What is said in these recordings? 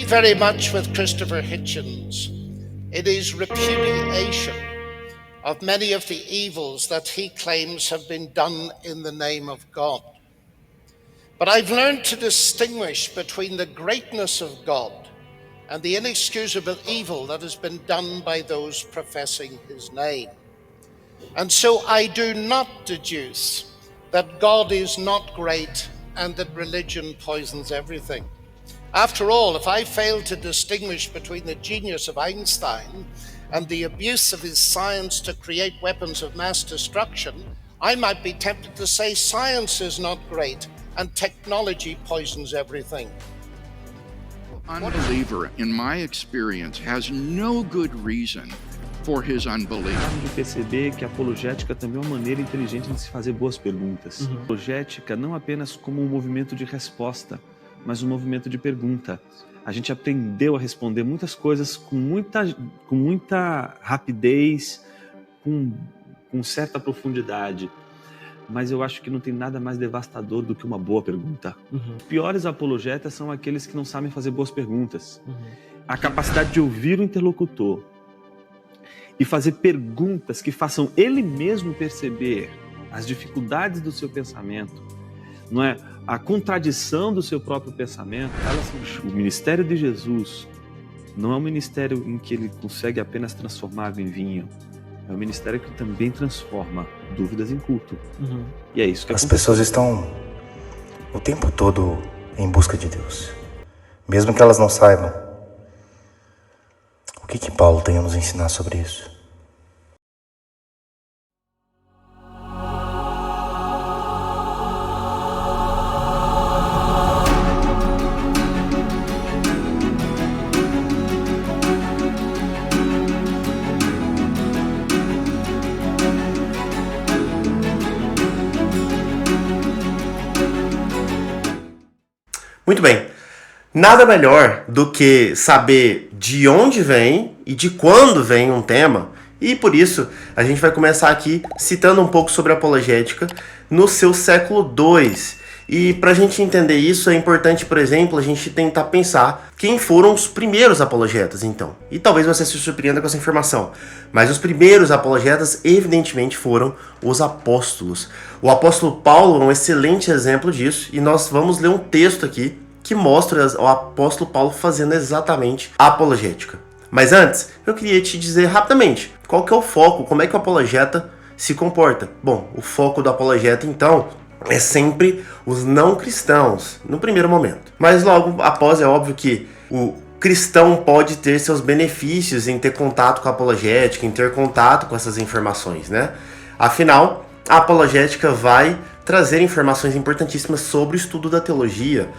agree very much with Christopher Hitchens. It is repudiation of many of the evils that he claims have been done in the name of God. But I've learned to distinguish between the greatness of God and the inexcusable evil that has been done by those professing his name. And so I do not deduce that God is not great and that religion poisons everything. After all, if I fail to distinguish between the genius of Einstein and the abuse of his science to create weapons of mass destruction, I might be tempted to say science is not great and technology poisons everything. Unbeliever, in my experience, has no good reason for his unbelief. De perceber que a apologética também é uma maneira inteligente de se fazer boas perguntas. Apologética não apenas como um movimento de resposta, mas um movimento de pergunta. A gente aprendeu a responder muitas coisas com muita rapidez, com certa profundidade. Mas eu acho que não tem nada mais devastador do que uma boa pergunta. Os piores apologetas são aqueles que não sabem fazer boas perguntas. A capacidade de ouvir o interlocutor e fazer perguntas que façam ele mesmo perceber as dificuldades do seu pensamento, não é? A contradição do seu próprio pensamento. O ministério de Jesus não é um ministério em que ele consegue apenas transformar água em vinho. É um ministério que também transforma dúvidas em culto. E é isso que as pessoas estão o tempo todo em busca de Deus, mesmo que elas não saibam. O que Paulo tem a nos ensinar sobre isso? Muito bem, nada melhor do que saber de onde vem e de quando vem um tema, e por isso a gente vai começar aqui citando um pouco sobre a apologética no seu século II. E para a gente entender isso é importante, por exemplo, a gente tentar pensar quem foram os primeiros apologetas, então. E talvez você se surpreenda com essa informação, mas os primeiros apologetas evidentemente foram os apóstolos. O apóstolo Paulo é um excelente exemplo disso, e nós vamos ler um texto aqui que mostra o apóstolo Paulo fazendo exatamente a apologética. Mas antes, eu queria te dizer rapidamente, qual que é o foco, como é que o apologeta se comporta. Bom, o foco do apologeta, então, é sempre os não cristãos, no primeiro momento. Mas logo após, é óbvio que o cristão pode ter seus benefícios em ter contato com a apologética, em ter contato com essas informações, né? Afinal, a apologética vai trazer informações importantíssimas sobre o estudo da teologia.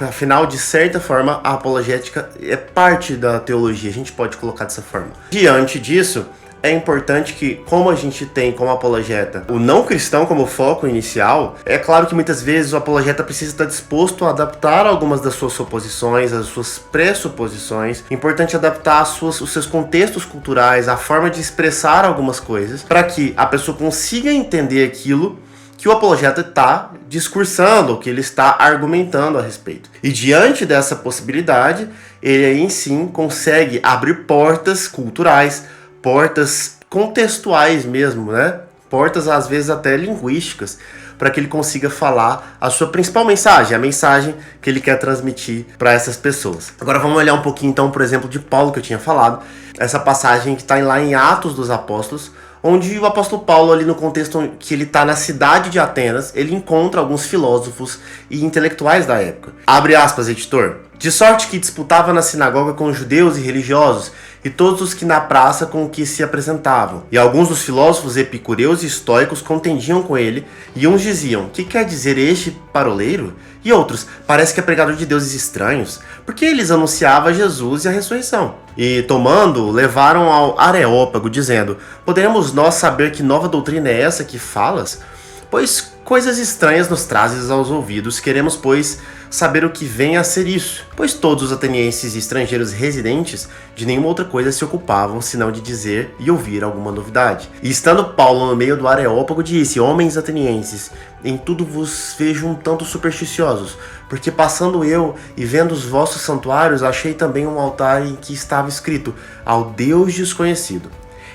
Afinal, de certa forma, a apologética é parte da teologia, a gente pode colocar dessa forma. Diante disso, é importante que, como a gente tem como apologeta o não cristão como foco inicial, é claro que muitas vezes o apologeta precisa estar disposto a adaptar algumas das suas suposições, as suas pressuposições. É importante adaptar os seus contextos culturais, a forma de expressar algumas coisas, para que a pessoa consiga entender aquilo que o apologeta está discursando, que ele está argumentando a respeito. E diante dessa possibilidade, ele aí sim consegue abrir portas culturais, portas contextuais mesmo, né? Portas às vezes até linguísticas, para que ele consiga falar a sua principal mensagem, a mensagem que ele quer transmitir para essas pessoas. Agora vamos olhar um pouquinho então, por exemplo, de Paulo, que eu tinha falado, essa passagem que está lá em Atos dos Apóstolos, onde o apóstolo Paulo, ali no contexto que ele está na cidade de Atenas, ele encontra alguns filósofos e intelectuais da época. Abre aspas, editor. De sorte que disputava na sinagoga com os judeus e religiosos, e todos os que na praça com o que se apresentavam. E alguns dos filósofos epicureus e estoicos contendiam com ele, e uns diziam, que quer dizer este paroleiro? E outros, parece que é pregador de deuses estranhos, porque eles anunciava Jesus e a ressurreição. E tomando, levaram ao Areópago, dizendo, poderemos nós saber que nova doutrina é essa que falas? pois coisas estranhas nos trazes aos ouvidos, queremos, pois, saber o que vem a ser isso, pois todos os atenienses e estrangeiros residentes de nenhuma outra coisa se ocupavam, senão de dizer e ouvir alguma novidade. E estando Paulo no meio do Areópago, disse: homens atenienses, em tudo vos vejo um tanto supersticiosos, porque passando eu e vendo os vossos santuários, achei também um altar em que estava escrito: ao Deus desconhecido.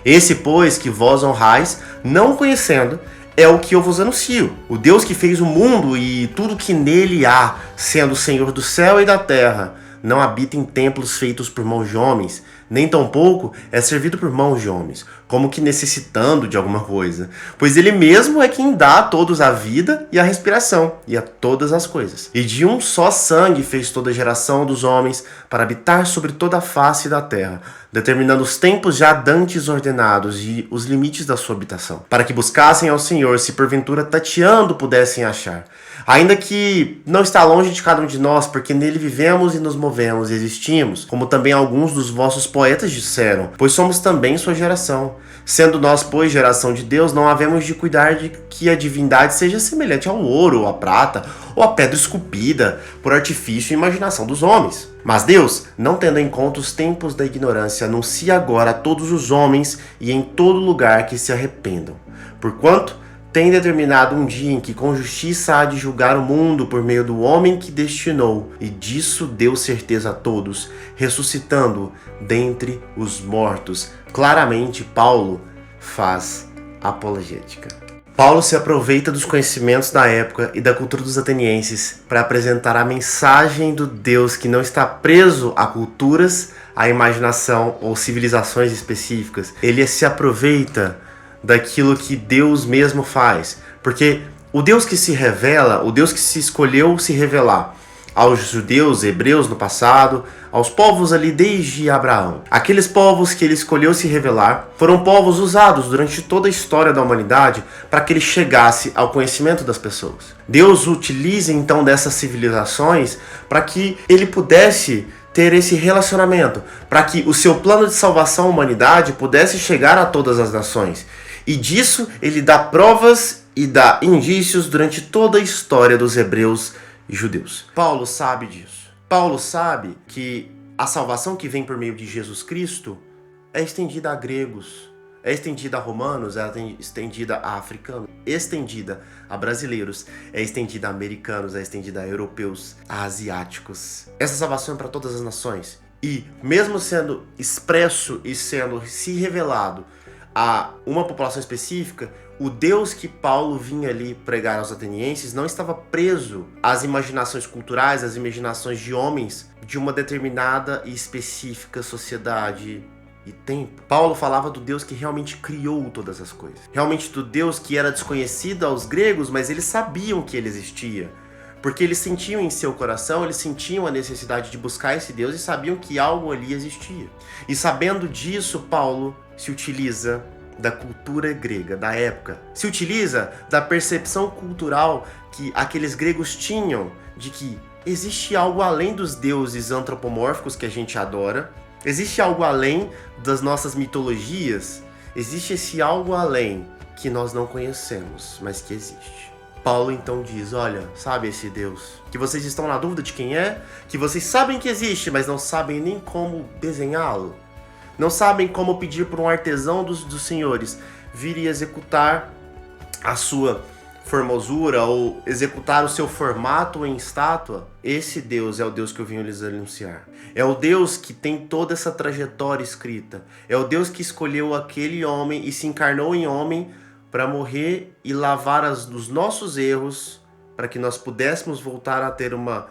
Esse, pois, que vós honrais, não conhecendo, é o que eu vos anuncio. O Deus que fez o mundo e tudo que nele há, sendo o Senhor do céu e da terra, não habita em templos feitos por mãos de homens, nem tampouco é servido por mãos de homens, como que necessitando de alguma coisa, pois ele mesmo é quem dá a todos a vida e a respiração, e a todas as coisas. E de um só sangue fez toda a geração dos homens para habitar sobre toda a face da terra, determinando os tempos já dantes ordenados e os limites da sua habitação, para que buscassem ao Senhor, se porventura tateando pudessem achar. Ainda que não está longe de cada um de nós, porque nele vivemos e nos movemos e existimos, como também alguns dos vossos poetas disseram, pois somos também sua geração. Sendo nós, pois, geração de Deus, não havemos de cuidar de que a divindade seja semelhante ao ouro, ou à prata, ou à pedra esculpida, por artifício e imaginação dos homens. Mas Deus, não tendo em conta os tempos da ignorância, anuncia agora a todos os homens e em todo lugar que se arrependam. Porquanto tem determinado um dia em que com justiça há de julgar o mundo por meio do homem que destinou, e disso deu certeza a todos, ressuscitando dentre os mortos. Claramente, Paulo faz apologética. Paulo se aproveita dos conhecimentos da época e da cultura dos atenienses para apresentar a mensagem do Deus que não está preso a culturas, a imaginação ou civilizações específicas. Ele se aproveita daquilo que Deus mesmo faz, porque o Deus que se revela, o Deus que se escolheu se revelar aos judeus, hebreus no passado, aos povos ali desde Abraão. Aqueles povos que ele escolheu se revelar foram povos usados durante toda a história da humanidade para que ele chegasse ao conhecimento das pessoas. Deus utiliza então dessas civilizações para que ele pudesse ter esse relacionamento, para que o seu plano de salvação à humanidade pudesse chegar a todas as nações. E disso ele dá provas e dá indícios durante toda a história dos hebreus e judeus. Paulo sabe disso. Paulo sabe que a salvação que vem por meio de Jesus Cristo é estendida a gregos, é estendida a romanos, é estendida a africanos, estendida a brasileiros, é estendida a americanos, é estendida a europeus, a asiáticos. Essa salvação é para todas as nações. E mesmo sendo expresso e sendo se revelado a uma população específica, o Deus que Paulo vinha ali pregar aos atenienses não estava preso às imaginações culturais, às imaginações de homens de uma determinada e específica sociedade e tempo. Paulo falava do Deus que realmente criou todas as coisas. Realmente do Deus que era desconhecido aos gregos, mas eles sabiam que ele existia. Porque eles sentiam em seu coração, eles sentiam a necessidade de buscar esse Deus e sabiam que algo ali existia. E sabendo disso, Paulo se utiliza da cultura grega da época, se utiliza da percepção cultural que aqueles gregos tinham de que existe algo além dos deuses antropomórficos que a gente adora, existe algo além das nossas mitologias, existe esse algo além que nós não conhecemos, mas que existe. Paulo então diz: olha, sabe esse Deus que vocês estão na dúvida de quem é, que vocês sabem que existe, mas não sabem nem como desenhá-lo, não sabem como pedir para um artesão dos senhores vir e executar a sua formosura ou executar o seu formato em estátua. Esse Deus é o Deus que eu vim lhes anunciar. É o Deus que tem toda essa trajetória escrita. É o Deus que escolheu aquele homem e se encarnou em homem para morrer e lavar os nossos erros, para que nós pudéssemos voltar a ter uma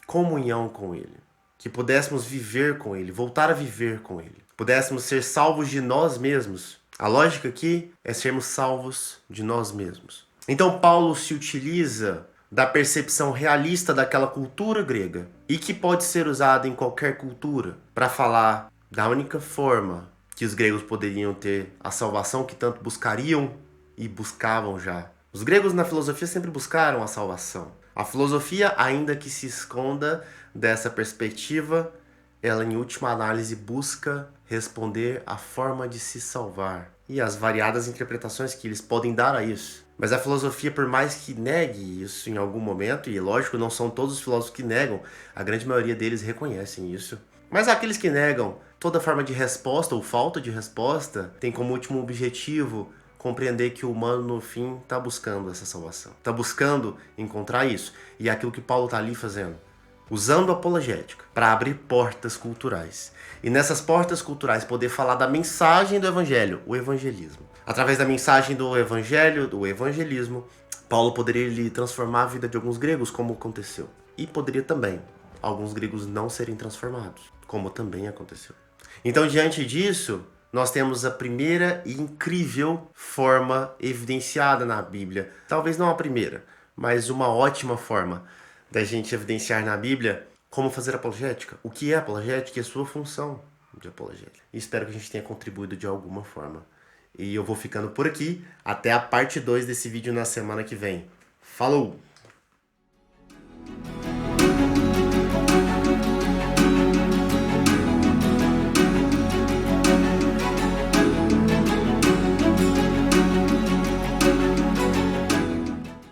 comunhão com Ele, que pudéssemos viver com Ele, voltar a viver com Ele, pudéssemos ser salvos de nós mesmos. A lógica aqui é sermos salvos de nós mesmos. Então Paulo se utiliza da percepção realista daquela cultura grega e que pode ser usada em qualquer cultura para falar da única forma que os gregos poderiam ter a salvação que tanto buscariam e buscavam já. Os gregos na filosofia sempre buscaram a salvação. A filosofia, ainda que se esconda dessa perspectiva, ela em última análise busca responder a forma de se salvar. e as variadas interpretações que eles podem dar a isso. Mas a filosofia, por mais que negue isso em algum momento, e lógico, não são todos os filósofos que negam, a grande maioria deles reconhecem isso. Mas aqueles que negam toda forma de resposta ou falta de resposta tem como último objetivo compreender que o humano, no fim, está buscando essa salvação. Está buscando encontrar isso. E é aquilo que Paulo está ali fazendo. Usando a apologética para abrir portas culturais. E nessas portas culturais poder falar da mensagem do evangelho, o evangelismo. Através da mensagem do evangelho, do evangelismo, Paulo poderia lhe transformar a vida de alguns gregos, como aconteceu. E poderia também alguns gregos não serem transformados, como também aconteceu. Então, diante disso, nós temos a primeira e incrível forma evidenciada na Bíblia. Talvez não a primeira, mas uma ótima forma da gente evidenciar na Bíblia como fazer apologética. O que é apologética e a sua função de apologética. E espero que a gente tenha contribuído de alguma forma. E eu vou ficando por aqui. Até a parte 2 desse vídeo na semana que vem. Falou!